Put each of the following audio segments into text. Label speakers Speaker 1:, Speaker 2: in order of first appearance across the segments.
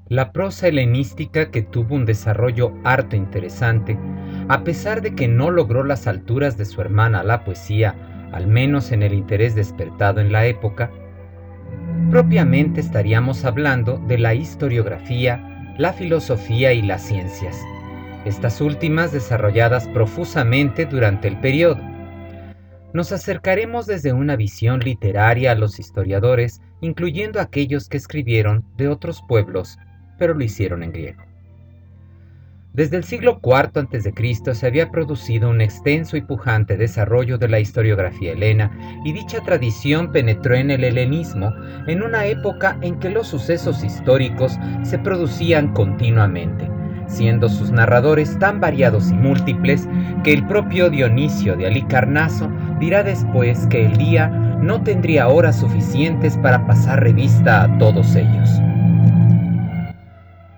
Speaker 1: La prosa helenística, que tuvo un desarrollo harto interesante, a pesar de que no logró las alturas de su hermana la poesía, al menos en el interés despertado en la época, propiamente estaríamos hablando de la historiografía, la filosofía y las ciencias, estas últimas desarrolladas profusamente durante el periodo. Nos acercaremos desde una visión literaria a los historiadores, incluyendo aquellos que escribieron de otros pueblos, pero lo hicieron en griego. Desde el siglo IV a.C. se había producido un extenso y pujante desarrollo de la historiografía helena, y dicha tradición penetró en el helenismo en una época en que los sucesos históricos se producían continuamente, siendo sus narradores tan variados y múltiples que el propio Dionisio de Halicarnaso dirá después que el día no tendría horas suficientes para pasar revista a todos ellos.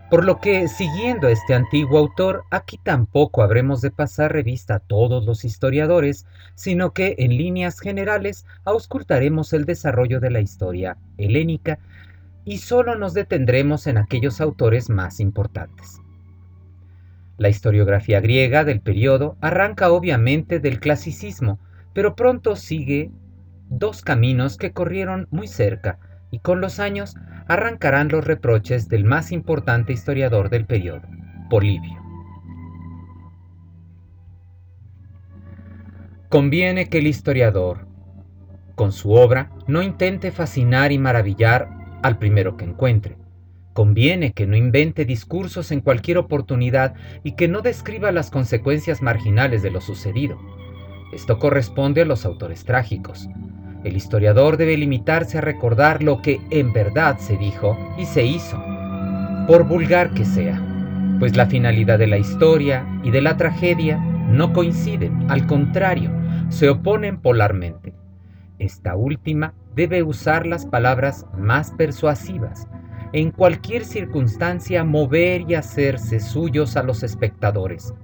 Speaker 1: Por lo que, siguiendo a este antiguo autor, aquí tampoco habremos de pasar revista a todos los historiadores, sino que, en líneas generales, auscultaremos el desarrollo de la historia helénica y solo nos detendremos en aquellos autores más importantes. La historiografía griega del periodo arranca obviamente del clasicismo, pero pronto sigue dos caminos que corrieron muy cerca, y con los años arrancarán los reproches del más importante historiador del periodo, Polibio. Conviene que el historiador, con su obra, no intente fascinar y maravillar al primero que encuentre. Conviene que no invente discursos en cualquier oportunidad y que no describa las consecuencias marginales de lo sucedido. Esto corresponde a los autores trágicos. El historiador debe limitarse a recordar lo que en verdad se dijo y se hizo, por vulgar que sea, pues la finalidad de la historia y de la tragedia no coinciden, al contrario, se oponen polarmente. Esta última debe usar las palabras más persuasivas, en cualquier circunstancia mover y hacerse suyos a los espectadores.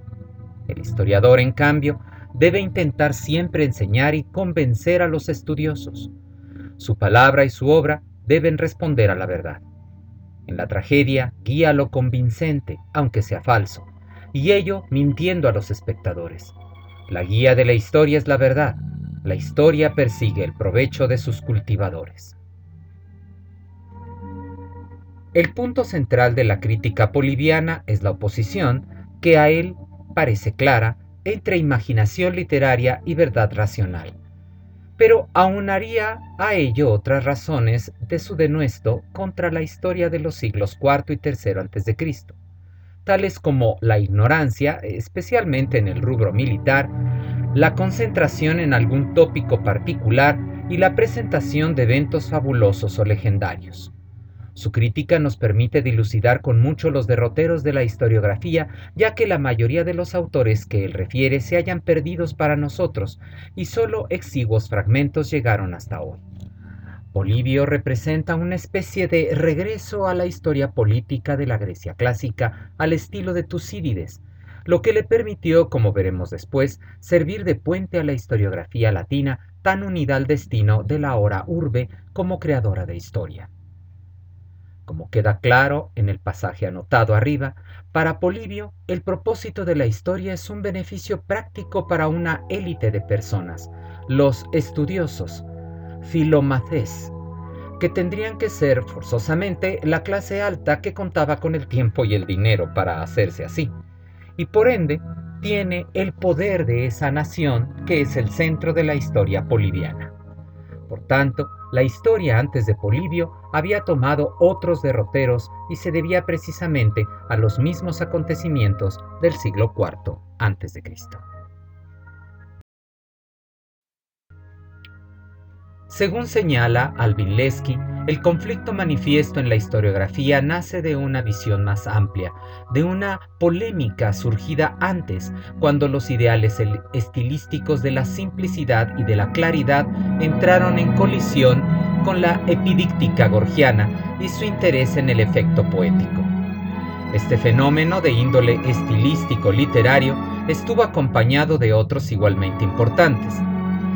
Speaker 1: El historiador, en cambio, debe intentar siempre enseñar y convencer a los estudiosos. Su palabra y su obra deben responder a la verdad. En la tragedia, guía lo convincente, aunque sea falso, y ello mintiendo a los espectadores. La guía de la historia es la verdad. La historia persigue el provecho de sus cultivadores. El punto central de la crítica polibiana es la oposición, que a él parece clara, entre imaginación literaria y verdad racional, pero aunaría a ello otras razones de su denuesto contra la historia de los siglos IV y III a.C., tales como la ignorancia, especialmente en el rubro militar, la concentración en algún tópico particular y la presentación de eventos fabulosos o legendarios. Su crítica nos permite dilucidar con mucho los derroteros de la historiografía, ya que la mayoría de los autores que él refiere se hallan perdidos para nosotros, y solo exiguos fragmentos llegaron hasta hoy. Polibio representa una especie de regreso a la historia política de la Grecia clásica al estilo de Tucídides, lo que le permitió, como veremos después, servir de puente a la historiografía latina, tan unida al destino de la hora urbe como creadora de historia. Como queda claro en el pasaje anotado arriba, para Polibio el propósito de la historia es un beneficio práctico para una élite de personas, los estudiosos, filomaces, que tendrían que ser forzosamente la clase alta que contaba con el tiempo y el dinero para hacerse así, y por ende tiene el poder de esa nación que es el centro de la historia polibiana. Por tanto, la historia antes de Polibio había tomado otros derroteros y se debía precisamente a los mismos acontecimientos del siglo IV a.C. Según señala Alvin Lesky, el conflicto manifiesto en la historiografía nace de una visión más amplia, de una polémica surgida antes, cuando los ideales estilísticos de la simplicidad y de la claridad entraron en colisión con la epidíctica gorgiana y su interés en el efecto poético. Este fenómeno de índole estilístico-literario estuvo acompañado de otros igualmente importantes: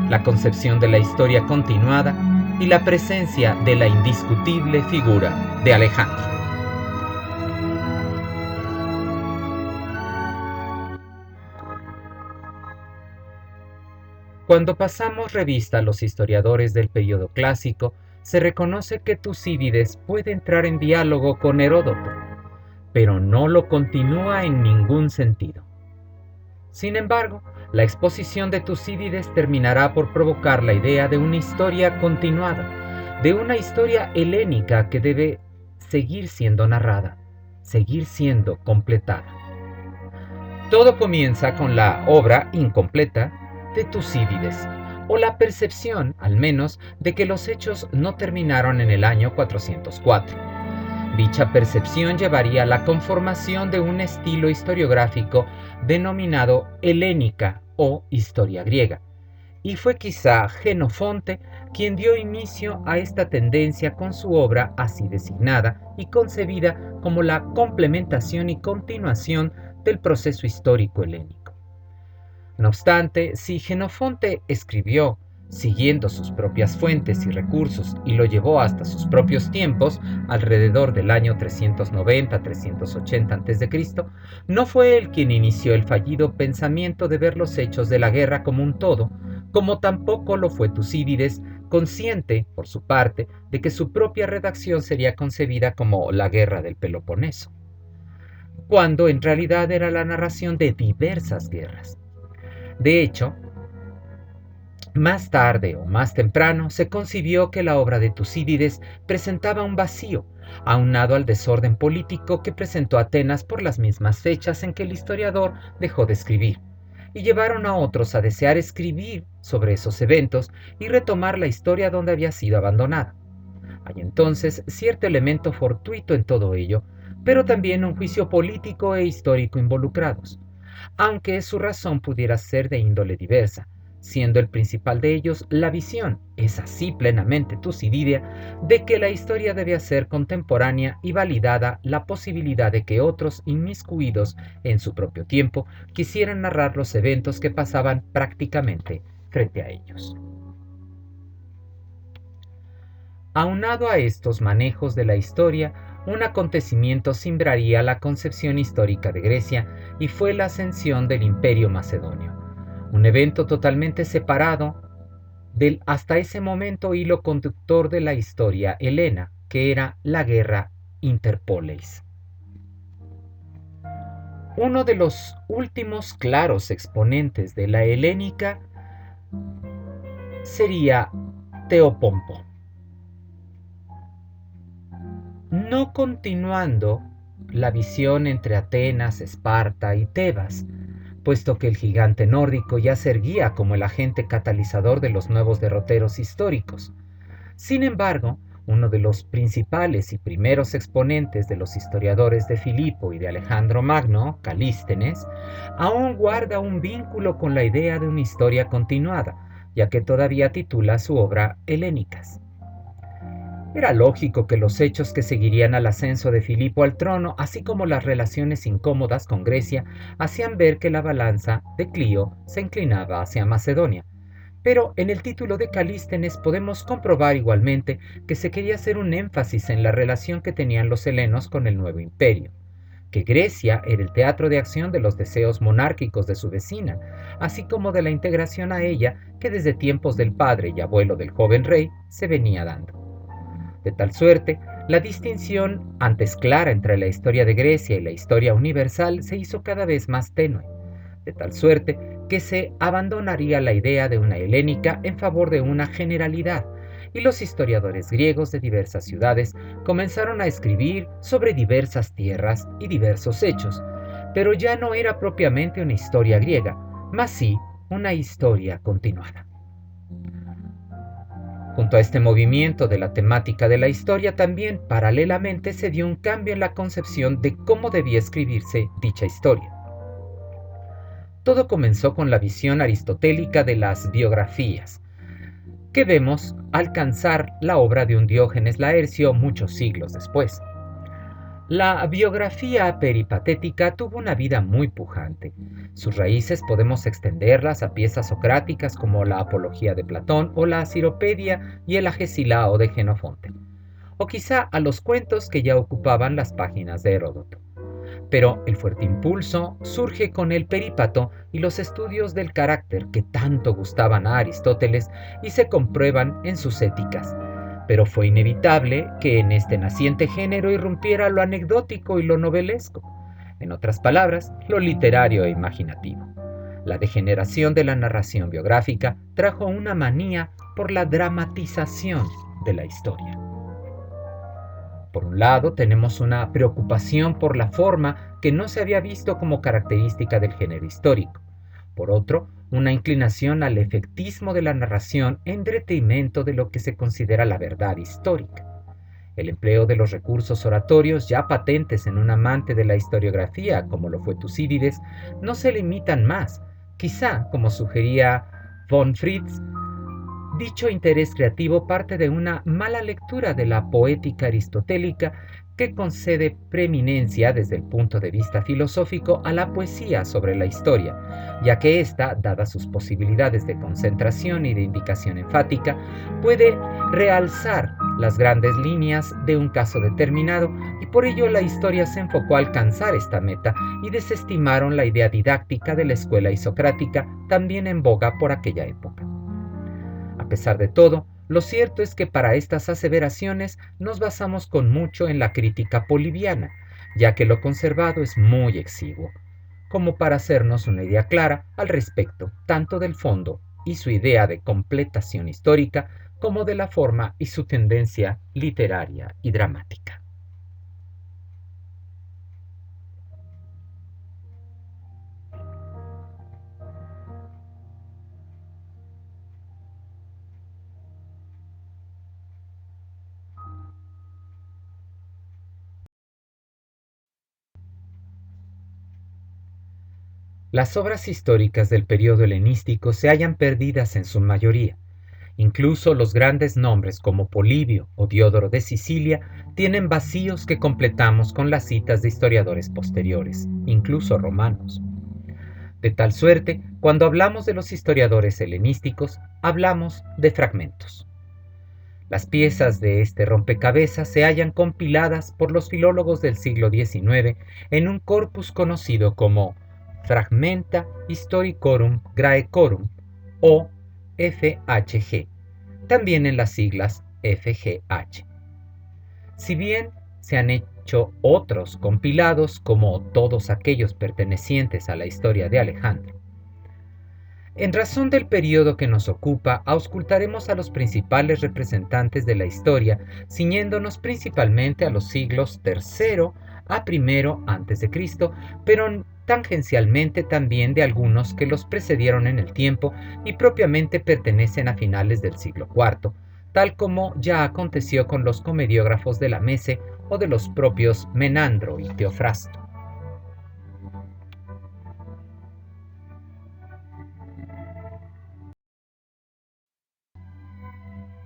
Speaker 1: la concepción de la historia continuada y la presencia de la indiscutible figura de Alejandro. Cuando pasamos revista a los historiadores del período clásico, se reconoce que Tucídides puede entrar en diálogo con Heródoto, pero no lo continúa en ningún sentido. Sin embargo, la exposición de Tucídides terminará por provocar la idea de una historia continuada, de una historia helénica que debe seguir siendo narrada, seguir siendo completada. Todo comienza con la obra incompleta de Tucídides, o la percepción, al menos, de que los hechos no terminaron en el año 404. Dicha percepción llevaría a la conformación de un estilo historiográfico denominado helénica o historia griega, y fue quizá Jenofonte quien dio inicio a esta tendencia con su obra así designada y concebida como la complementación y continuación del proceso histórico helénico. No obstante, si Jenofonte escribió siguiendo sus propias fuentes y recursos y lo llevó hasta sus propios tiempos, alrededor del año 390-380 a.C., no fue él quien inició el fallido pensamiento de ver los hechos de la guerra como un todo, como tampoco lo fue Tucídides, consciente, por su parte, de que su propia redacción sería concebida como la guerra del Peloponeso, cuando en realidad era la narración de diversas guerras. De hecho, más tarde o más temprano se concibió que la obra de Tucídides presentaba un vacío, aunado al desorden político que presentó Atenas por las mismas fechas en que el historiador dejó de escribir, y llevaron a otros a desear escribir sobre esos eventos y retomar la historia donde había sido abandonada. Hay entonces cierto elemento fortuito en todo ello, pero también un juicio político e histórico involucrados, aunque su razón pudiera ser de índole diversa, siendo el principal de ellos la visión, es así plenamente tucidídea, de que la historia debía ser contemporánea y validada la posibilidad de que otros inmiscuidos en su propio tiempo quisieran narrar los eventos que pasaban prácticamente frente a ellos. Aunado a estos manejos de la historia, un acontecimiento simbraría la concepción histórica de Grecia y fue la ascensión del Imperio Macedonio, un evento totalmente separado del hasta ese momento hilo conductor de la historia helena, que era la guerra interpoleis. Uno de los últimos claros exponentes de la helénica sería Teopompo. No continuando la visión entre Atenas, Esparta y Tebas, puesto que el gigante nórdico ya se erguía como el agente catalizador de los nuevos derroteros históricos. Sin embargo, uno de los principales y primeros exponentes de los historiadores de Filipo y de Alejandro Magno, Calístenes, aún guarda un vínculo con la idea de una historia continuada, ya que todavía titula su obra Helénicas. Era lógico que los hechos que seguirían al ascenso de Filipo al trono, así como las relaciones incómodas con Grecia, hacían ver que la balanza de Clio se inclinaba hacia Macedonia. Pero en el título de Calístenes podemos comprobar igualmente que se quería hacer un énfasis en la relación que tenían los helenos con el nuevo imperio, que Grecia era el teatro de acción de los deseos monárquicos de su vecina, así como de la integración a ella que desde tiempos del padre y abuelo del joven rey se venía dando. De tal suerte, la distinción antes clara entre la historia de Grecia y la historia universal se hizo cada vez más tenue, de tal suerte que se abandonaría la idea de una helénica en favor de una generalidad, y los historiadores griegos de diversas ciudades comenzaron a escribir sobre diversas tierras y diversos hechos, pero ya no era propiamente una historia griega, mas sí una historia continuada. Junto a este movimiento de la temática de la historia, también paralelamente se dio un cambio en la concepción de cómo debía escribirse dicha historia. Todo comenzó con la visión aristotélica de las biografías, que vemos alcanzar la obra de un Diógenes Laercio muchos siglos después. La biografía peripatética tuvo una vida muy pujante. Sus raíces podemos extenderlas a piezas socráticas como la Apología de Platón o la Ciropedia y el Agesilao de Jenofonte, o quizá a los cuentos que ya ocupaban las páginas de Heródoto. Pero el fuerte impulso surge con el Perípato y los estudios del carácter que tanto gustaban a Aristóteles y se comprueban en sus éticas. Pero fue inevitable que en este naciente género irrumpiera lo anecdótico y lo novelesco, en otras palabras, lo literario e imaginativo. La degeneración de la narración biográfica trajo una manía por la dramatización de la historia. Por un lado, tenemos una preocupación por la forma que no se había visto como característica del género histórico. Por otro, una inclinación al efectismo de la narración en detrimento de lo que se considera la verdad histórica. El empleo de los recursos oratorios ya patentes en un amante de la historiografía, como lo fue Tucídides, no se limitan más. Quizá, como sugería von Fritz, dicho interés creativo parte de una mala lectura de la poética aristotélica que concede preeminencia desde el punto de vista filosófico a la poesía sobre la historia, ya que ésta, dadas sus posibilidades de concentración y de indicación enfática, puede realzar las grandes líneas de un caso determinado, y por ello la historia se enfocó a alcanzar esta meta y desestimaron la idea didáctica de la escuela isocrática, también en boga por aquella época. A pesar de todo, lo cierto es que para estas aseveraciones nos basamos con mucho en la crítica polibiana, ya que lo conservado es muy exiguo, como para hacernos una idea clara al respecto, tanto del fondo y su idea de completación histórica, como de la forma y su tendencia literaria y dramática. Las obras históricas del periodo helenístico se hallan perdidas en su mayoría. Incluso los grandes nombres como Polibio o Diodoro de Sicilia tienen vacíos que completamos con las citas de historiadores posteriores, incluso romanos. De tal suerte, cuando hablamos de los historiadores helenísticos, hablamos de fragmentos. Las piezas de este rompecabezas se hallan compiladas por los filólogos del siglo XIX en un corpus conocido como Fragmenta Historicorum Graecorum o FHG, también en las siglas FGH. Si bien se han hecho otros compilados como todos aquellos pertenecientes a la historia de Alejandro, en razón del periodo que nos ocupa, auscultaremos a los principales representantes de la historia, ciñéndonos principalmente a los siglos III a I a.C., pero tangencialmente también de algunos que los precedieron en el tiempo y propiamente pertenecen a finales del siglo IV, tal como ya aconteció con los comediógrafos de la Mese o de los propios Menandro y Teofrasto.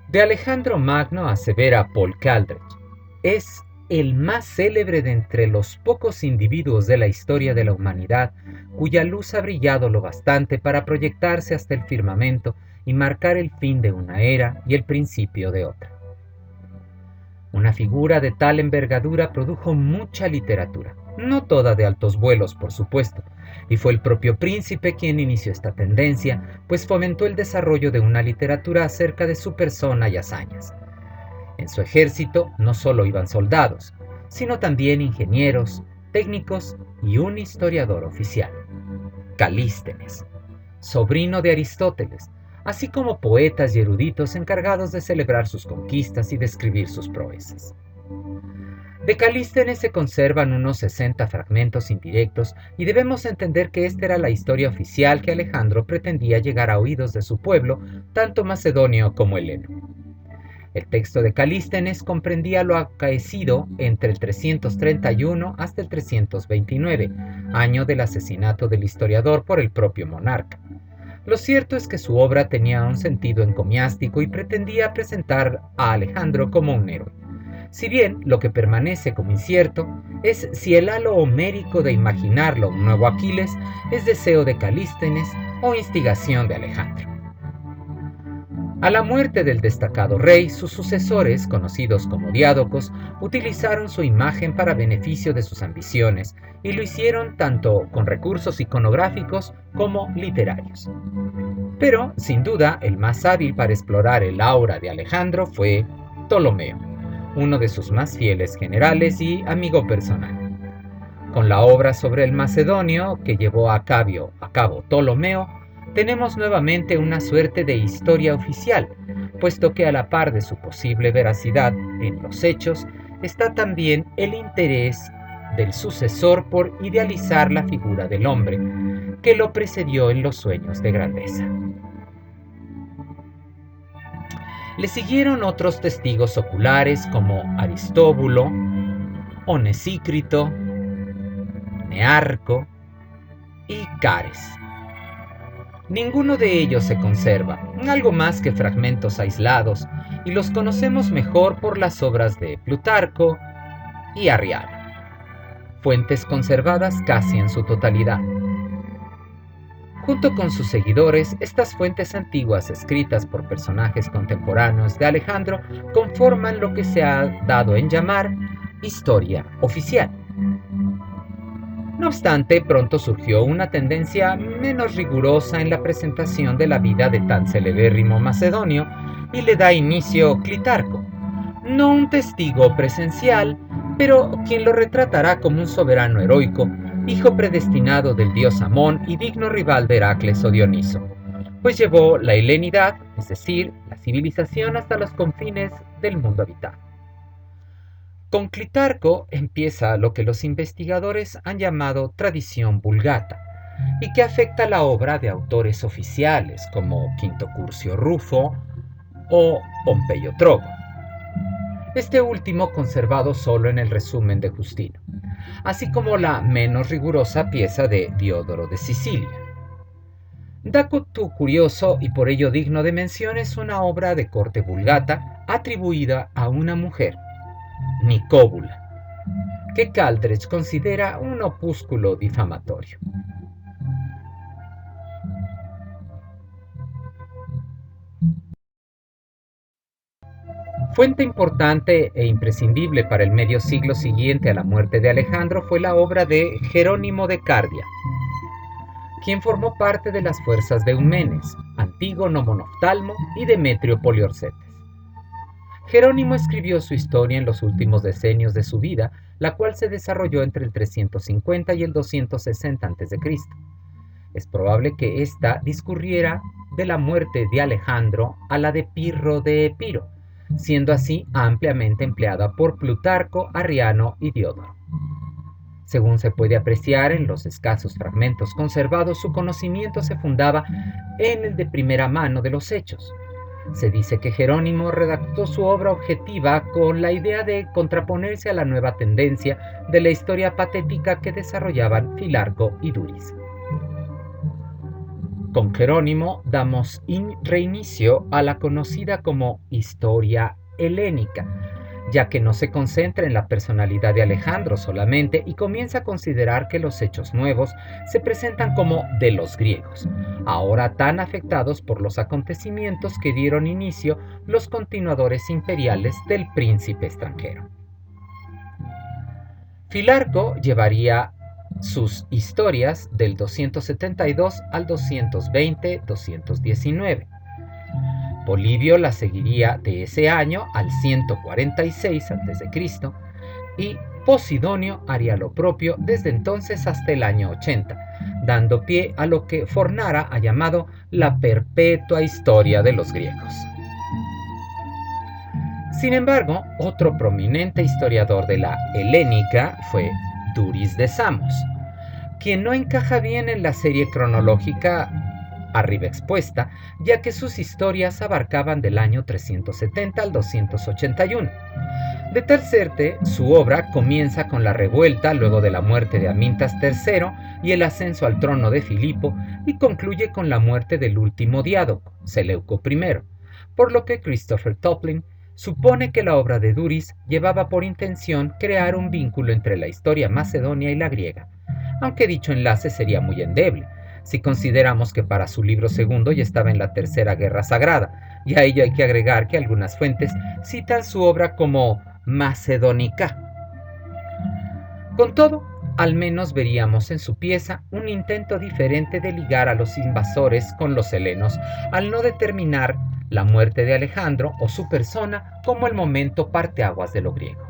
Speaker 1: De Alejandro Magno asevera Paul Kaldrich, es el más célebre de entre los pocos individuos de la historia de la humanidad cuya luz ha brillado lo bastante para proyectarse hasta el firmamento y marcar el fin de una era y el principio de otra. Una figura de tal envergadura produjo mucha literatura, no toda de altos vuelos, por supuesto, y fue el propio príncipe quien inició esta tendencia, pues fomentó el desarrollo de una literatura acerca de su persona y hazañas. En su ejército no solo iban soldados, sino también ingenieros, técnicos y un historiador oficial, Calístenes, sobrino de Aristóteles, así como poetas y eruditos encargados de celebrar sus conquistas y describir sus proezas. De Calístenes se conservan unos 60 fragmentos indirectos y debemos entender que esta era la historia oficial que Alejandro pretendía llegar a oídos de su pueblo, tanto macedonio como heleno. El texto de Calístenes comprendía lo acaecido entre el 331 hasta el 329, año del asesinato del historiador por el propio monarca. Lo cierto es que su obra tenía un sentido encomiástico y pretendía presentar a Alejandro como un héroe. Si bien lo que permanece como incierto es si el halo homérico de imaginarlo un nuevo Aquiles es deseo de Calístenes o instigación de Alejandro. A la muerte del destacado rey, sus sucesores, conocidos como diádocos, utilizaron su imagen para beneficio de sus ambiciones y lo hicieron tanto con recursos iconográficos como literarios. Pero, sin duda, el más hábil para explorar el aura de Alejandro fue Ptolomeo, uno de sus más fieles generales y amigo personal. Con la obra sobre el macedonio que llevó a cabo Ptolomeo, tenemos nuevamente una suerte de historia oficial, puesto que a la par de su posible veracidad en los hechos, está también el interés del sucesor por idealizar la figura del hombre, que lo precedió en los sueños de grandeza. Le siguieron otros testigos oculares como Aristóbulo, Onesícrito, Nearco y Cares. Ninguno de ellos se conserva, algo más que fragmentos aislados, y los conocemos mejor por las obras de Plutarco y Arriano, fuentes conservadas casi en su totalidad. Junto con sus seguidores, estas fuentes antiguas escritas por personajes contemporáneos de Alejandro conforman lo que se ha dado en llamar historia oficial. No obstante, pronto surgió una tendencia menos rigurosa en la presentación de la vida de tan celebérrimo macedonio y le da inicio Clitarco, no un testigo presencial, pero quien lo retratará como un soberano heroico, hijo predestinado del dios Amón y digno rival de Heracles o Dioniso, pues llevó la helenidad, es decir, la civilización hasta los confines del mundo habitado. Con Clitarco empieza lo que los investigadores han llamado tradición vulgata, y que afecta la obra de autores oficiales como Quinto Curcio Rufo o Pompeyo Trogo, este último conservado solo en el resumen de Justino, así como la menos rigurosa pieza de Diodoro de Sicilia. Dato curioso y por ello digno de mención es una obra de corte vulgata atribuida a una mujer, Nicóbula, que Caldrech considera un opúsculo difamatorio. Fuente importante e imprescindible para el medio siglo siguiente a la muerte de Alejandro fue la obra de Jerónimo de Cardia, quien formó parte de las fuerzas de Eumenes, Antígono Monoftalmo y Demetrio Poliorcetes. Jerónimo escribió su historia en los últimos decenios de su vida, la cual se desarrolló entre el 350 y el 260 a.C. Es probable que ésta discurriera de la muerte de Alejandro a la de Pirro de Epiro, siendo así ampliamente empleada por Plutarco, Arriano y Diodoro. Según se puede apreciar en los escasos fragmentos conservados, su conocimiento se fundaba en el de primera mano de los hechos. Se dice que Jerónimo redactó su obra objetiva con la idea de contraponerse a la nueva tendencia de la historia patética que desarrollaban Filarco y Duris. Con Jerónimo damos reinicio a la conocida como historia helénica, ya que no se concentra en la personalidad de Alejandro solamente y comienza a considerar que los hechos nuevos se presentan como de los griegos, ahora tan afectados por los acontecimientos que dieron inicio los continuadores imperiales del príncipe extranjero. Filarco llevaría sus historias del 272 al 220-219. Polibio la seguiría de ese año al 146 a.C. y Posidonio haría lo propio desde entonces hasta el año 80, dando pie a lo que Fornara ha llamado la perpetua historia de los griegos. Sin embargo, otro prominente historiador de la helénica fue Duris de Samos, quien no encaja bien en la serie cronológica arriba expuesta, ya que sus historias abarcaban del año 370 al 281. De tal suerte, su obra comienza con la revuelta luego de la muerte de Amintas III y el ascenso al trono de Filipo, y concluye con la muerte del último diádoco, Seleuco I, por lo que Christopher Toplin supone que la obra de Duris llevaba por intención crear un vínculo entre la historia macedonia y la griega, aunque dicho enlace sería muy endeble, si consideramos que para su libro segundo ya estaba en la Tercera Guerra Sagrada, y a ello hay que agregar que algunas fuentes citan su obra como macedónica. Con todo, al menos veríamos en su pieza un intento diferente de ligar a los invasores con los helenos, al no determinar la muerte de Alejandro o su persona como el momento parteaguas de lo griego.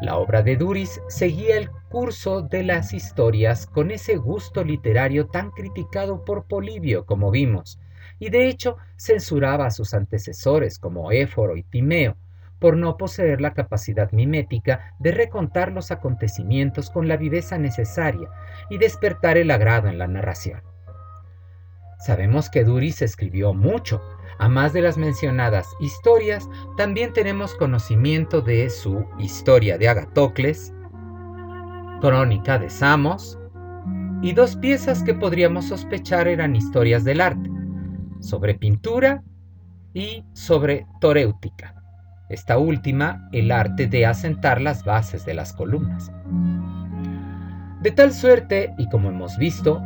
Speaker 1: La obra de Duris seguía el curso de las historias con ese gusto literario tan criticado por Polibio, como vimos, y de hecho censuraba a sus antecesores como Éforo y Timeo, por no poseer la capacidad mimética de recontar los acontecimientos con la viveza necesaria y despertar el agrado en la narración. Sabemos que Duris escribió mucho. A más de las mencionadas historias, también tenemos conocimiento de su Historia de Agatocles, Crónica de Samos y dos piezas que podríamos sospechar eran historias del arte, sobre pintura y sobre toréutica. Esta última, el arte de asentar las bases de las columnas. De tal suerte, y como hemos visto,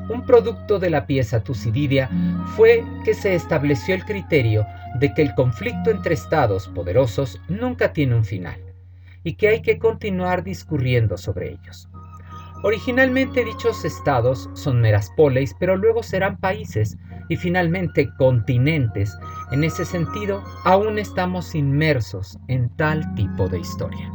Speaker 1: un producto de la pieza Tucididia fue que se estableció el criterio de que el conflicto entre estados poderosos nunca tiene un final y que hay que continuar discurriendo sobre ellos. Originalmente dichos estados son meras poleis, pero luego serán países y finalmente continentes. En ese sentido, aún estamos inmersos en tal tipo de historia.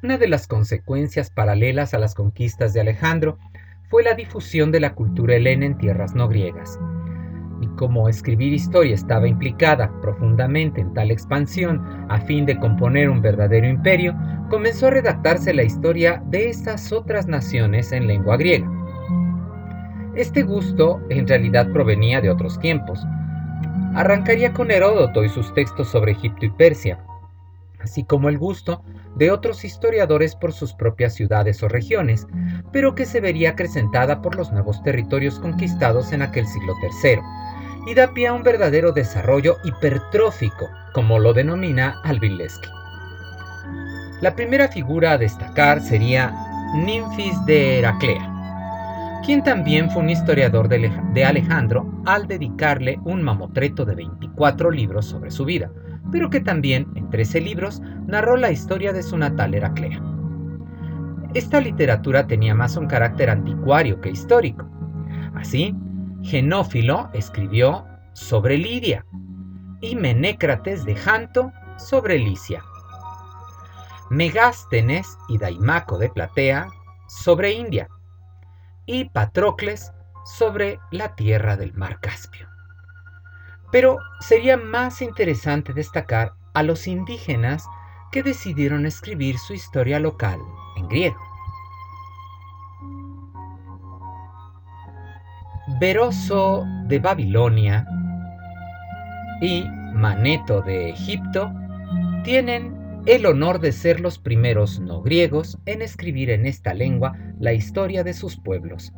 Speaker 1: Una de las consecuencias paralelas a las conquistas de Alejandro fue la difusión de la cultura helena en tierras no griegas. Y como escribir historia estaba implicada profundamente en tal expansión a fin de componer un verdadero imperio, comenzó a redactarse la historia de estas otras naciones en lengua griega. Este gusto en realidad provenía de otros tiempos. Arrancaría con Heródoto y sus textos sobre Egipto y Persia, así como el gusto de otros historiadores por sus propias ciudades o regiones, pero que se vería acrecentada por los nuevos territorios conquistados en aquel siglo III, y da pie a un verdadero desarrollo hipertrófico, como lo denomina Alvin Lesky. La primera figura a destacar sería Ninfis de Heraclea, quien también fue un historiador de Alejandro al dedicarle un mamotreto de 24 libros sobre su vida, pero que también, en 13 libros, narró la historia de su natal Heraclea. Esta literatura tenía más un carácter anticuario que histórico. Así, Genófilo escribió sobre Lidia y Menécrates de Janto sobre Licia. Megástenes y Daimaco de Platea sobre India y Patrocles sobre la tierra del mar Caspio. Pero sería más interesante destacar a los indígenas que decidieron escribir su historia local en griego. Beroso de Babilonia y Maneto de Egipto tienen el honor de ser los primeros no griegos en escribir en esta lengua la historia de sus pueblos,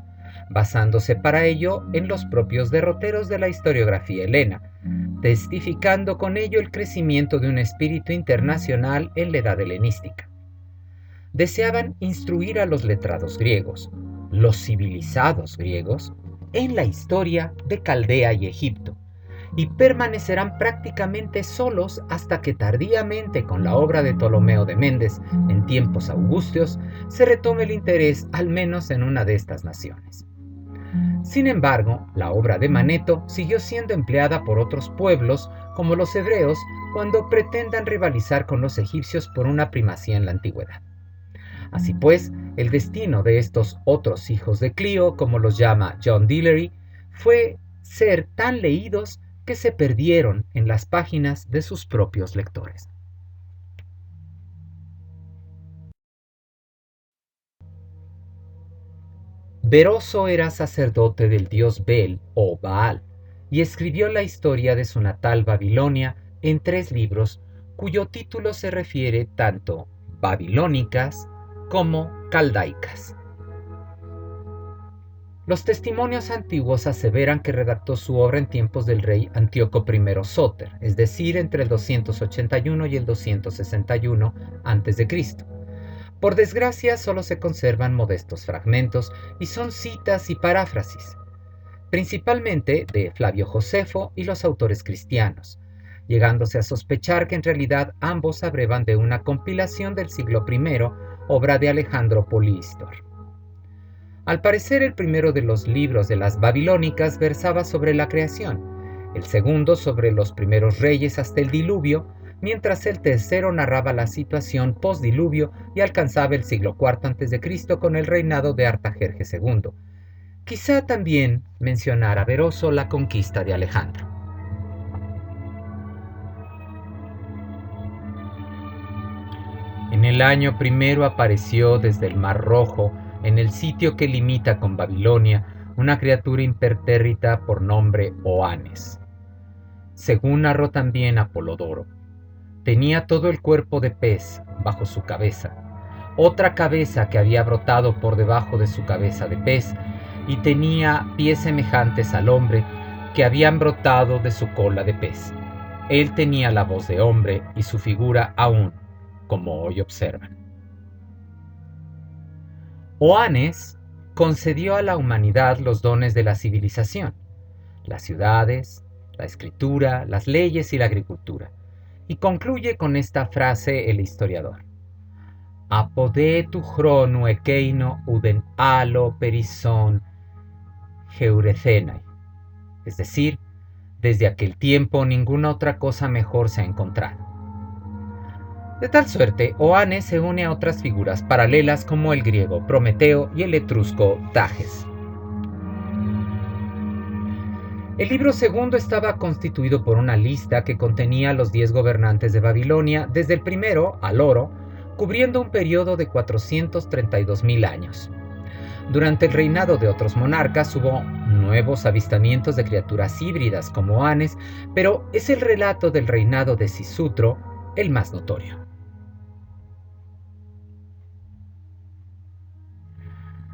Speaker 1: basándose para ello en los propios derroteros de la historiografía helena, testificando con ello el crecimiento de un espíritu internacional en la edad helenística. Deseaban instruir a los letrados griegos, los civilizados griegos, en la historia de Caldea y Egipto, y permanecerán prácticamente solos hasta que tardíamente con la obra de Ptolomeo de Mendes en tiempos augustios se retome el interés al menos en una de estas naciones. Sin embargo, la obra de Maneto siguió siendo empleada por otros pueblos como los hebreos cuando pretendan rivalizar con los egipcios por una primacía en la antigüedad. Así pues, el destino de estos otros hijos de Clio, como los llama John Dillery, fue ser tan leídos que se perdieron en las páginas de sus propios lectores. Beroso era sacerdote del dios Bel o Baal y escribió la historia de su natal Babilonia en 3 libros cuyo título se refiere tanto babilónicas como caldaicas. Los testimonios antiguos aseveran que redactó su obra en tiempos del rey Antíoco I Sóter, es decir, entre el 281 y el 261 a.C. Por desgracia, solo se conservan modestos fragmentos y son citas y paráfrasis, principalmente de Flavio Josefo y los autores cristianos, llegándose a sospechar que en realidad ambos abrevan de una compilación del siglo I, obra de Alejandro Polihistor. Al parecer, el primero de los libros de las babilónicas versaba sobre la creación, el segundo sobre los primeros reyes hasta el diluvio, mientras el tercero narraba la situación post-diluvio y alcanzaba el siglo IV a.C. con el reinado de Artajerjes II. Quizá también mencionara Beroso la conquista de Alejandro. En el año primero apareció desde el Mar Rojo, en el sitio que limita con Babilonia, una criatura impertérrita por nombre Oanes. Según narró también Apolodoro, tenía todo el cuerpo de pez bajo su cabeza, otra cabeza que había brotado por debajo de su cabeza de pez, y tenía pies semejantes al hombre que habían brotado de su cola de pez. Él tenía la voz de hombre y su figura aún, como hoy observan. Oanes concedió a la humanidad los dones de la civilización, las ciudades, la escritura, las leyes y la agricultura, y concluye con esta frase el historiador: apode tu chrono ekeino uden alo perison geurecenai, es decir, desde aquel tiempo ninguna otra cosa mejor se ha encontrado. De tal suerte, Oanes se une a otras figuras paralelas como el griego Prometeo y el etrusco Tages. El libro segundo estaba constituido por una lista que contenía los 10 gobernantes de Babilonia, desde el primero al oro, cubriendo un periodo de 432.000 años. Durante el reinado de otros monarcas hubo nuevos avistamientos de criaturas híbridas como Oanes, pero es el relato del reinado de Sisutro el más notorio.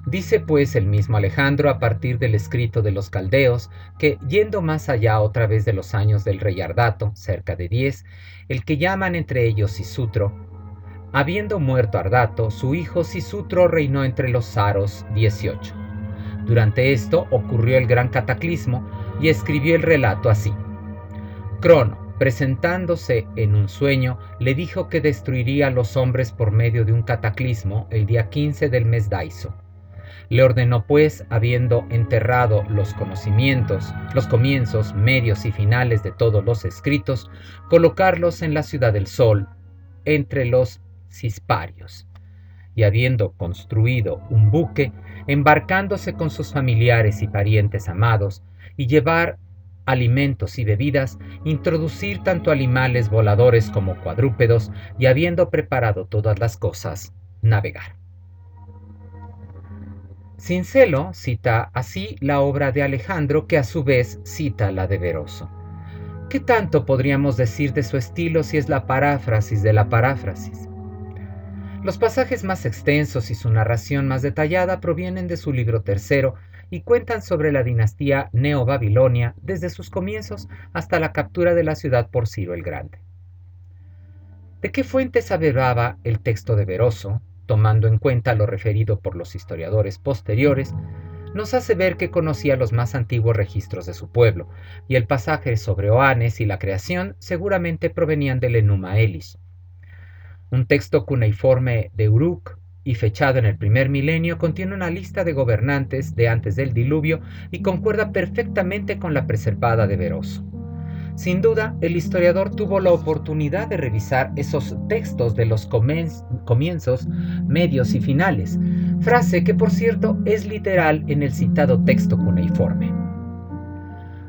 Speaker 1: Dice pues el mismo Alejandro a partir del escrito de los caldeos que, yendo más allá otra vez de los años del rey Ardato, cerca de 10, el que llaman entre ellos Sisutro, habiendo muerto Ardato, su hijo Sisutro reinó entre los saros 18. Durante esto ocurrió el gran cataclismo y escribió el relato así: Crono, presentándose en un sueño, le dijo que destruiría a los hombres por medio de un cataclismo el día 15 del mes Daiso. Le ordenó pues, habiendo enterrado los comienzos, medios y finales de todos los escritos, colocarlos en la ciudad del sol, entre los cisparios. Y habiendo construido un buque, embarcándose con sus familiares y parientes amados, y llevar alimentos y bebidas, introducir tanto animales voladores como cuadrúpedos, y habiendo preparado todas las cosas, navegar. Sincelo cita así la obra de Alejandro, que a su vez cita la de Beroso. ¿Qué tanto podríamos decir de su estilo si es la paráfrasis de la paráfrasis? Los pasajes más extensos y su narración más detallada provienen de su libro tercero y cuentan sobre la dinastía neobabilonia desde sus comienzos hasta la captura de la ciudad por Ciro el Grande. ¿De qué fuentes averaba el texto de Beroso, tomando en cuenta lo referido por los historiadores posteriores? Nos hace ver que conocía los más antiguos registros de su pueblo, y el pasaje sobre Oanes y la creación seguramente provenían del Enuma Elis. Un texto cuneiforme de Uruk y fechado en el primer milenio contiene una lista de gobernantes de antes del diluvio y concuerda perfectamente con la preservada de Beroso. Sin duda, el historiador tuvo la oportunidad de revisar esos textos de los comienzos, medios y finales, frase que por cierto es literal en el citado texto cuneiforme.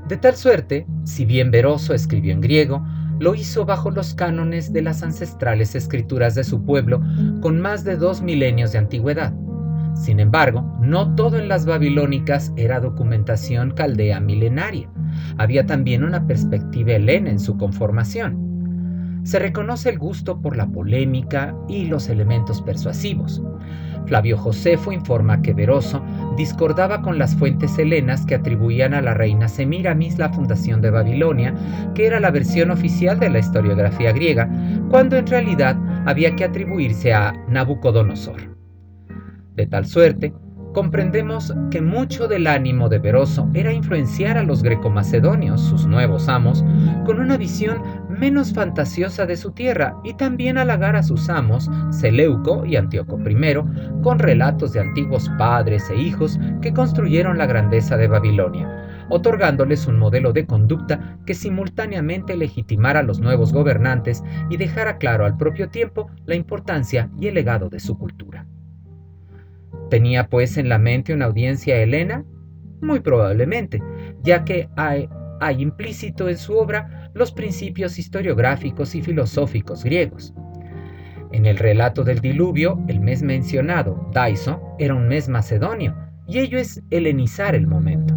Speaker 1: De tal suerte, si bien Beroso escribió en griego, lo hizo bajo los cánones de las ancestrales escrituras de su pueblo con más de 2 milenios de antigüedad. Sin embargo, no todo en las babilónicas era documentación caldea milenaria. Había también una perspectiva helena en su conformación. se reconoce el gusto por la polémica y los elementos persuasivos. Flavio Josefo informa que Beroso discordaba con las fuentes helenas que atribuían a la reina Semíramis la fundación de Babilonia, que era la versión oficial de la historiografía griega, cuando en realidad había que atribuirse a Nabucodonosor. De tal suerte, comprendemos que mucho del ánimo de Beroso era influenciar a los greco-macedonios, sus nuevos amos, con una visión menos fantasiosa de su tierra y también halagar a sus amos, Seleuco y Antíoco I, con relatos de antiguos padres e hijos que construyeron la grandeza de Babilonia, otorgándoles un modelo de conducta que simultáneamente legitimara a los nuevos gobernantes y dejara claro al propio tiempo la importancia y el legado de su cultura. ¿Tenía pues en la mente una audiencia helena? Muy probablemente, ya que hay implícito en su obra los principios historiográficos y filosóficos griegos. En el relato del diluvio, el mes mencionado, Daiso, era un mes macedonio, y ello es helenizar el momento.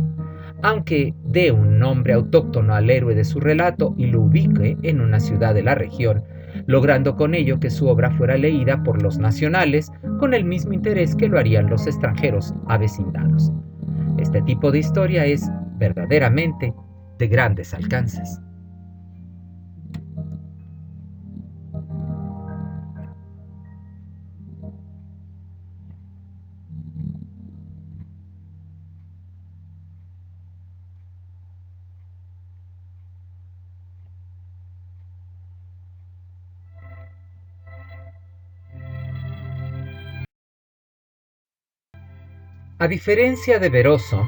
Speaker 1: Aunque dé un nombre autóctono al héroe de su relato y lo ubique en una ciudad de la región, logrando con ello que su obra fuera leída por los nacionales con el mismo interés que lo harían los extranjeros avecindados. Este tipo de historia es verdaderamente de grandes alcances. A diferencia de Beroso,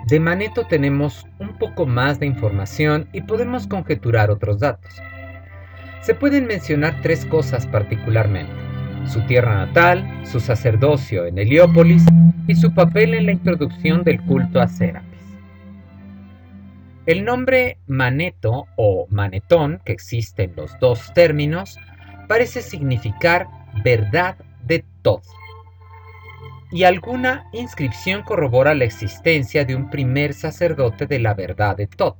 Speaker 1: de Maneto tenemos un poco más de información y podemos conjeturar otros datos. Se pueden mencionar tres cosas particularmente: su tierra natal, su sacerdocio en Heliópolis y su papel en la introducción del culto a Sérapis. El nombre Maneto o Manetón, que existe en los dos términos, parece significar verdad de todo, y alguna inscripción corrobora la existencia de un primer sacerdote de la verdad de Tot.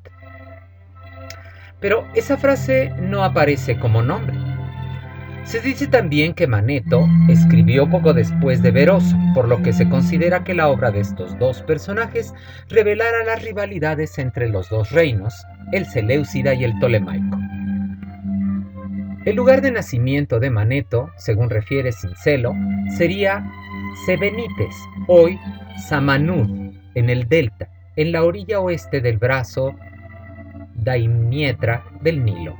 Speaker 1: Pero esa frase no aparece como nombre. Se dice también que Maneto escribió poco después de Beroso, por lo que se considera que la obra de estos dos personajes revelara las rivalidades entre los dos reinos, el Seleucida y el Ptolemaico. El lugar de nacimiento de Maneto, según refiere Sincelo, sería Sebenites, hoy Samanud, en el delta, en la orilla oeste del brazo Daimietra del Nilo.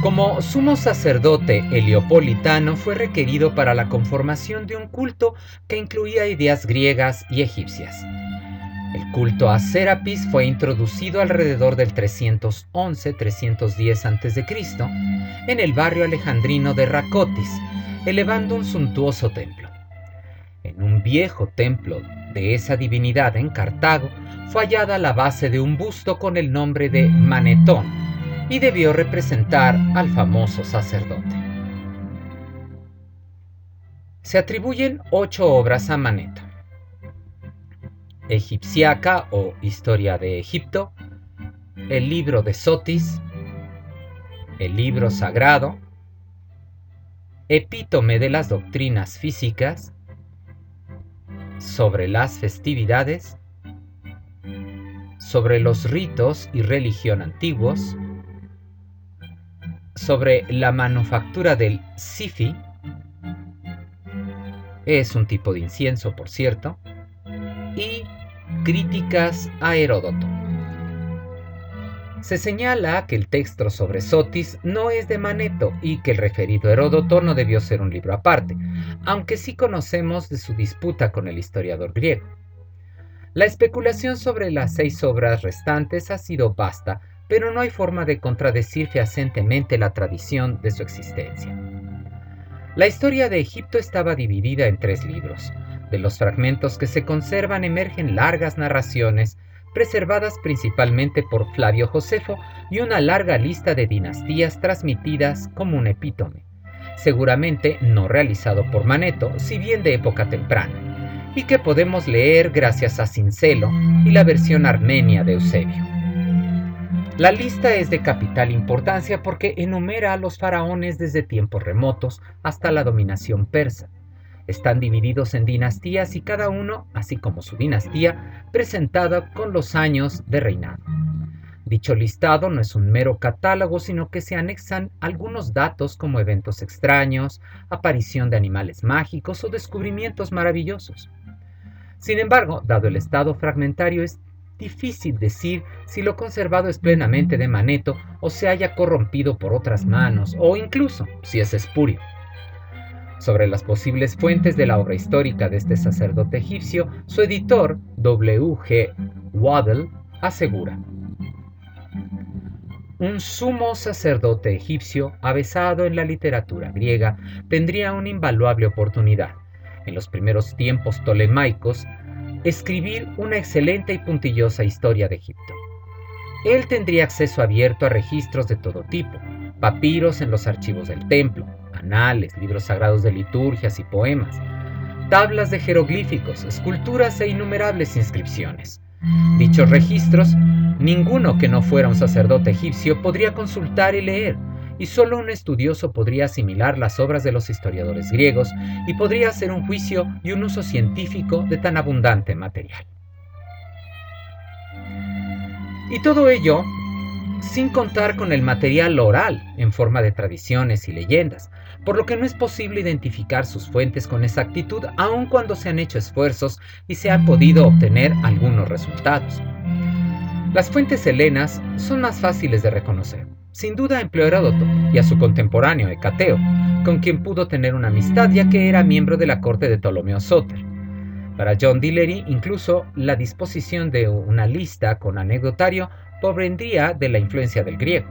Speaker 1: Como sumo sacerdote heliopolitano, fue requerido para la conformación de un culto que incluía ideas griegas y egipcias. El culto a Sérapis fue introducido alrededor del 311-310 a.C. en el barrio alejandrino de Racotis, elevando un suntuoso templo. En un viejo templo de esa divinidad en Cartago fue hallada la base de un busto con el nombre de Manetón y debió representar al famoso sacerdote. Se atribuyen 8 obras a Maneto: Egipsiaca o Historia de Egipto, el libro de Sotis, el libro sagrado, Epítome de las doctrinas físicas, sobre las festividades, sobre los ritos y religión antiguos, sobre la manufactura del sifi, es un tipo de incienso, por cierto, y críticas a Heródoto. Se señala que el texto sobre Sotis no es de Maneto y que el referido Heródoto no debió ser un libro aparte, aunque sí conocemos de su disputa con el historiador griego. La especulación sobre las 6 obras restantes ha sido vasta, pero no hay forma de contradecir fehacientemente la tradición de su existencia. La historia de Egipto estaba dividida en 3 libros. De los fragmentos que se conservan emergen largas narraciones, preservadas principalmente por Flavio Josefo, y una larga lista de dinastías transmitidas como un epítome, seguramente no realizado por Maneto, si bien de época temprana, y que podemos leer gracias a Sincelo y la versión armenia de Eusebio. La lista es de capital importancia porque enumera a los faraones desde tiempos remotos hasta la dominación persa. Están divididos en dinastías y cada uno, así como su dinastía, presentada con los años de reinado. Dicho listado no es un mero catálogo, sino que se anexan algunos datos como eventos extraños, aparición de animales mágicos o descubrimientos maravillosos. Sin embargo, dado el estado fragmentario, es difícil decir si lo conservado es plenamente de Maneto o se haya corrompido por otras manos, o incluso si es espurio. Sobre las posibles fuentes de la obra histórica de este sacerdote egipcio, su editor, W. G. Waddell, asegura: un sumo sacerdote egipcio avesado en la literatura griega tendría una invaluable oportunidad, en los primeros tiempos ptolemaicos, escribir una excelente y puntillosa historia de Egipto. Él tendría acceso abierto a registros de todo tipo, papiros en los archivos del templo, anales, libros sagrados de liturgias y poemas, tablas de jeroglíficos, esculturas e innumerables inscripciones. Dichos registros, ninguno que no fuera un sacerdote egipcio podría consultar y leer, y solo un estudioso podría asimilar las obras de los historiadores griegos y podría hacer un juicio y un uso científico de tan abundante material. Y todo ello sin contar con el material oral en forma de tradiciones y leyendas, por lo que no es posible identificar sus fuentes con exactitud aun cuando se han hecho esfuerzos y se han podido obtener algunos resultados. Las fuentes helenas son más fáciles de reconocer. Sin duda empleó a Heródoto y a su contemporáneo Hecateo, con quien pudo tener una amistad ya que era miembro de la corte de Ptolomeo Sóter. Para John Dillery, incluso la disposición de una lista con anecdotario provendría de la influencia del griego.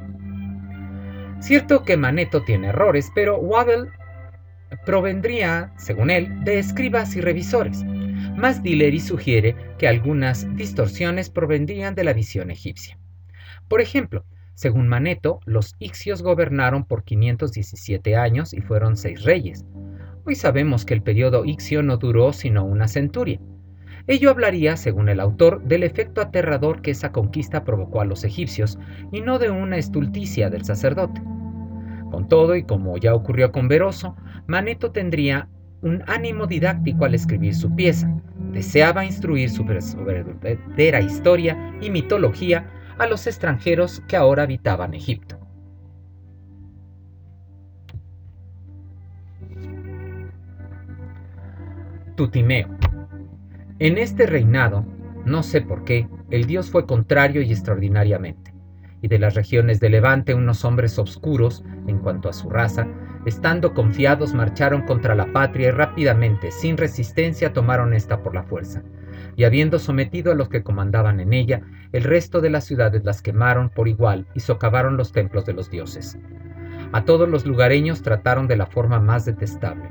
Speaker 1: Cierto que Maneto tiene errores, pero Waddell provendría, según él, de escribas y revisores. Más Dillery sugiere que algunas distorsiones provendrían de la visión egipcia. Por ejemplo, según Maneto, los iccios gobernaron por 517 años y fueron 6 reyes. Hoy sabemos que el periodo iccio no duró sino una centuria. Ello hablaría, según el autor, del efecto aterrador que esa conquista provocó a los egipcios y no de una estulticia del sacerdote. Con todo, y como ya ocurrió con Beroso, Maneto tendría un ánimo didáctico al escribir su pieza. Deseaba instruir sobre su verdadera historia y mitología a los extranjeros que ahora habitaban Egipto. Tutimeo. En este reinado, no sé por qué, el dios fue contrario y extraordinariamente, y de las regiones de Levante unos hombres obscuros, en cuanto a su raza, estando confiados marcharon contra la patria y rápidamente, sin resistencia, tomaron esta por la fuerza, y habiendo sometido a los que comandaban en ella, el resto de las ciudades las quemaron por igual y socavaron los templos de los dioses. A todos los lugareños trataron de la forma más detestable,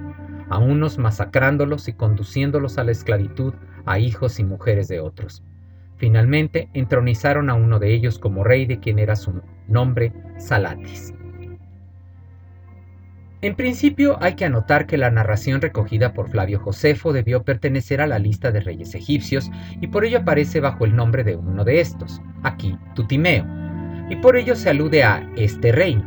Speaker 1: a unos masacrándolos y conduciéndolos a la esclavitud, a hijos y mujeres de otros. Finalmente entronizaron a uno de ellos como rey, de quien era su nombre Salatis. En principio hay que anotar que la narración recogida por Flavio Josefo debió pertenecer a la lista de reyes egipcios y por ello aparece bajo el nombre de uno de estos, aquí Tutimeo, y por ello se alude a este reino,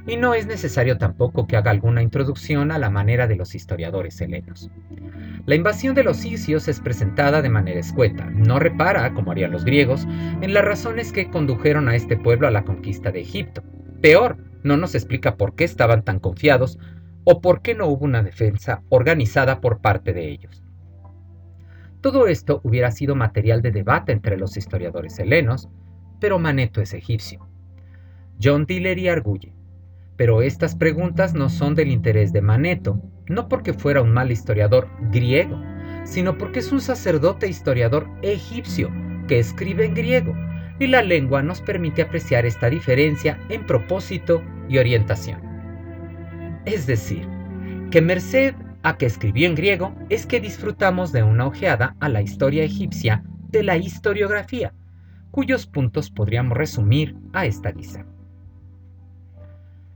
Speaker 1: y no es necesario tampoco que haga alguna introducción a la manera de los historiadores helenos. La invasión de los icios es presentada de manera escueta, no repara, como harían los griegos, en las razones que condujeron a este pueblo a la conquista de Egipto. Peor, no nos explica por qué estaban tan confiados o por qué no hubo una defensa organizada por parte de ellos. Todo esto hubiera sido material de debate entre los historiadores helenos, pero Maneto es egipcio. John Dillery arguye: pero estas preguntas no son del interés de Maneto, no porque fuera un mal historiador griego, sino porque es un sacerdote historiador egipcio que escribe en griego, y la lengua nos permite apreciar esta diferencia en propósito y orientación. Es decir, que merced a que escribió en griego es que disfrutamos de una ojeada a la historia egipcia de la historiografía, cuyos puntos podríamos resumir a esta guisa.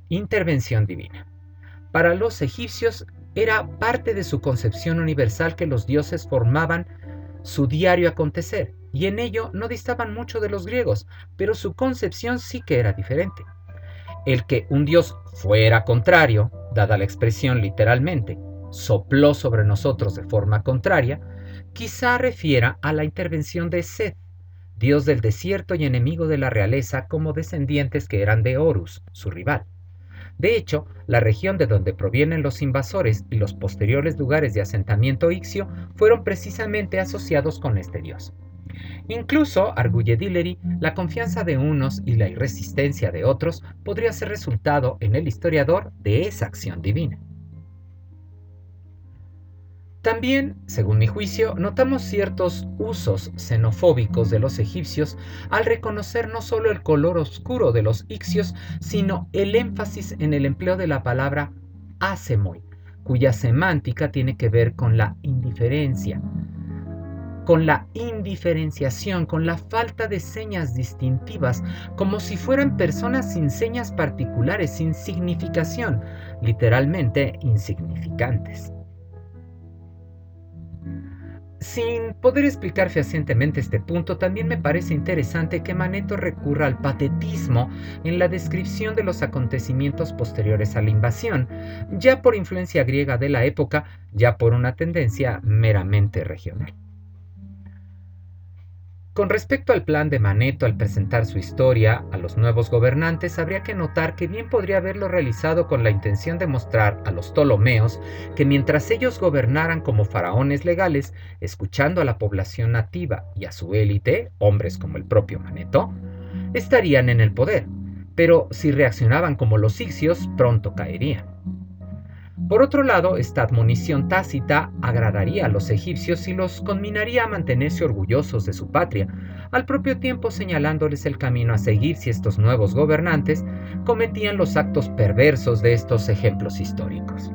Speaker 1: Intervención divina. Para los egipcios era parte de su concepción universal que los dioses formaban su diario acontecer, y en ello no distaban mucho de los griegos, pero su concepción sí que era diferente. El que un dios fuera contrario, dada la expresión literalmente, sopló sobre nosotros de forma contraria, quizá refiera a la intervención de Seth, dios del desierto y enemigo de la realeza, como descendientes que eran de Horus, su rival. De hecho, la región de donde provienen los invasores y los posteriores lugares de asentamiento ixio fueron precisamente asociados con este dios. Incluso, arguye Dillery, la confianza de unos y la irresistencia de otros podría ser resultado en el historiador de esa acción divina. También, según mi juicio, notamos ciertos usos xenofóbicos de los egipcios al reconocer no solo el color oscuro de los ixios, sino el énfasis en el empleo de la palabra asemoi, cuya semántica tiene que ver con la indiferencia, con la indiferenciación, con la falta de señas distintivas, como si fueran personas sin señas particulares, sin significación, literalmente insignificantes. Sin poder explicar fehacientemente este punto, también me parece interesante que Manetho recurra al patetismo en la descripción de los acontecimientos posteriores a la invasión, ya por influencia griega de la época, ya por una tendencia meramente regional. Con respecto al plan de Manetho al presentar su historia a los nuevos gobernantes, habría que notar que bien podría haberlo realizado con la intención de mostrar a los Ptolomeos que mientras ellos gobernaran como faraones legales, escuchando a la población nativa y a su élite, hombres como el propio Manetho, estarían en el poder, pero si reaccionaban como los ixios, pronto caerían. Por otro lado, esta admonición tácita agradaría a los egipcios y los conminaría a mantenerse orgullosos de su patria, al propio tiempo señalándoles el camino a seguir si estos nuevos gobernantes cometían los actos perversos de estos ejemplos históricos.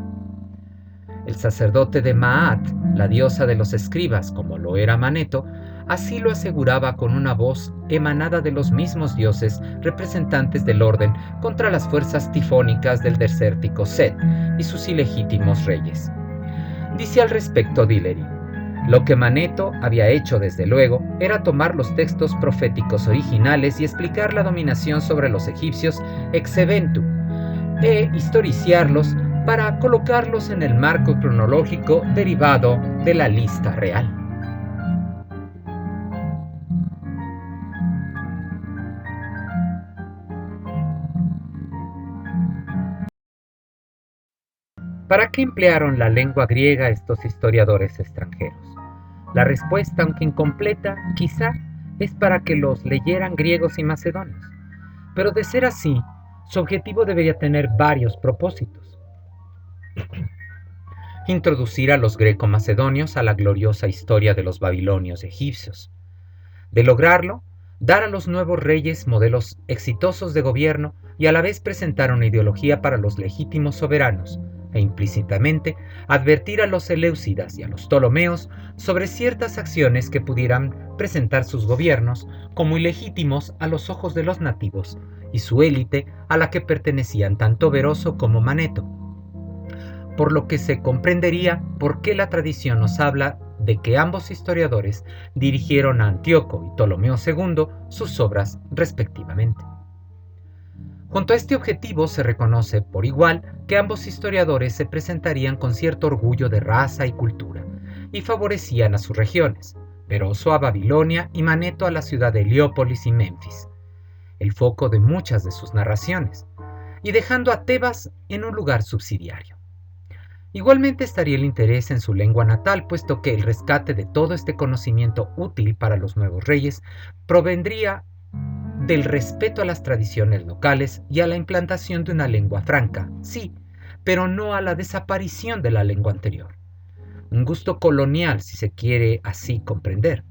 Speaker 1: El sacerdote de Maat, la diosa de los escribas, como lo era Manetho, así lo aseguraba con una voz emanada de los mismos dioses representantes del orden contra las fuerzas tifónicas del desértico Set y sus ilegítimos reyes. Dice al respecto Dillery: lo que Manetho había hecho desde luego era tomar los textos proféticos originales y explicar la dominación sobre los egipcios ex eventu, e historiciarlos para colocarlos en el marco cronológico derivado de la lista real. ¿Para qué emplearon la lengua griega estos historiadores extranjeros? La respuesta, aunque incompleta, quizá es para que los leyeran griegos y macedonios. Pero de ser así, su objetivo debería tener varios propósitos. Introducir a los greco-macedonios a la gloriosa historia de los babilonios y egipcios. De lograrlo, dar a los nuevos reyes modelos exitosos de gobierno y a la vez presentar una ideología para los legítimos soberanos, e implícitamente advertir a los seleucidas y a los ptolomeos sobre ciertas acciones que pudieran presentar sus gobiernos como ilegítimos a los ojos de los nativos y su élite a la que pertenecían tanto Beroso como Manetho. Por lo que se comprendería por qué la tradición nos habla de que ambos historiadores dirigieron a Antíoco y Ptolomeo II sus obras respectivamente. Junto a este objetivo se reconoce por igual que ambos historiadores se presentarían con cierto orgullo de raza y cultura, y favorecían a sus regiones, Beroso a Babilonia y Manetho a la ciudad de Heliópolis y Memphis, el foco de muchas de sus narraciones, y dejando a Tebas en un lugar subsidiario. Igualmente estaría el interés en su lengua natal, puesto que el rescate de todo este conocimiento útil para los nuevos reyes provendría del respeto a las tradiciones locales y a la implantación de una lengua franca, sí, pero no a la desaparición de la lengua anterior. Un gusto colonial, si se quiere así comprender.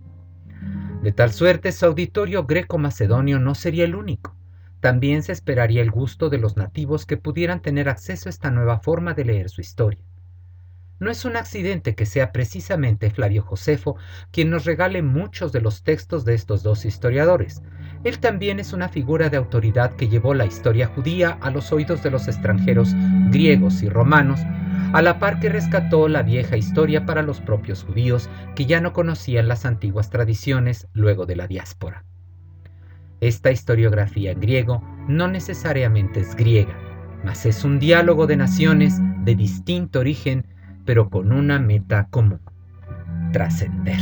Speaker 1: De tal suerte, su auditorio greco-macedonio no sería el único. También se esperaría el gusto de los nativos que pudieran tener acceso a esta nueva forma de leer su historia. No es un accidente que sea precisamente Flavio Josefo quien nos regale muchos de los textos de estos dos historiadores. Él también es una figura de autoridad que llevó la historia judía a los oídos de los extranjeros griegos y romanos, a la par que rescató la vieja historia para los propios judíos que ya no conocían las antiguas tradiciones luego de la diáspora. Esta historiografía en griego no necesariamente es griega, mas es un diálogo de naciones de distinto origen, pero con una meta común: trascender.